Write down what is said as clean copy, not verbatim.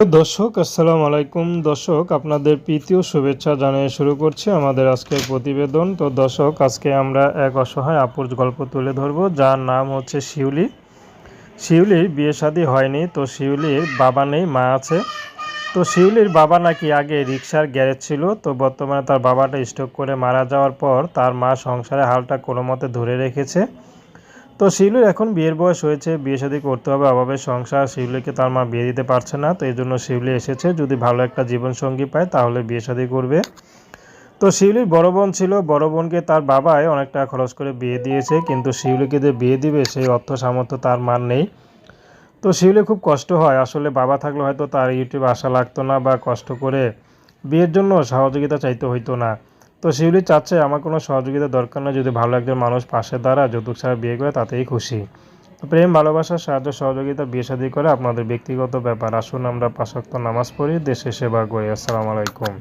দর্শক আসসালামু আলাইকুম। দর্শক আপনাদের প্রীতি ও শুভেচ্ছা জানিয়ে শুরু করছি আমাদের আজকের প্রতিবেদন। তো দর্শক আজকে আমরা এক অসহায় আপুর গল্প তুলে ধরব, যার নাম হচ্ছে শিউলি। শিউলির বিয়ে শাদী হয়নি, তো শিউলির বাবা নেই, মা আছে। তো শিউলির বাবা নাকি আগে রিক্সার গ্যারেজ ছিল, তো বর্তমানে তার বাবাটা স্ট্রোক করে মারা যাওয়ার পর তার মা সংসারের হালটা কোনো মতে ধরে রেখেছে। তো শিউলির এখন বিয়ের বয়স হয়েছে, বিয়ে শাদী করতে হবে, অভাবের সংসার, শিউলিকে তার মা বিয়ে দিতে পারছে না। তো এই জন্য শিউলি এসেছে, যদি ভালো একটা জীবনসঙ্গী পায় তাহলে বিয়ে শাদী করবে। তো শিউলির বড় বোন ছিল, বড় বোনকে তার বাবাই অনেক টাকা খরচ করে বিয়ে দিয়েছে, কিন্তু শিউলিকে যে বিয়ে দিবে সেই অর্থ সামর্থ্য তার মার নেই। তো শিউলি খুব কষ্ট হয়, আসলে বাবা থাকলে হয়তো তার ইউটিউবে আসা লাগতো না বা কষ্ট করে বিয়ের জন্য সহযোগিতা চাইতে হইতো না। তো শিউলি চাচ্ছে আমার কোনো সহযোগিতা দরকার না, যদি ভালো একজন মানুষ পাশে দাঁড়ায়, যৌতুক ছাড়া বিয়ে করে তাতেই খুশি। প্রেম, ভালোবাসা, সাহায্য সহযোগিতা, বিয়ে শাদী করে আপনাদের ব্যক্তিগত ব্যাপার। আসুন আমরা ৫ ওয়াক্ত নামাজ পড়ি, দেশের সেবা করি। আসসালামু আলাইকুম।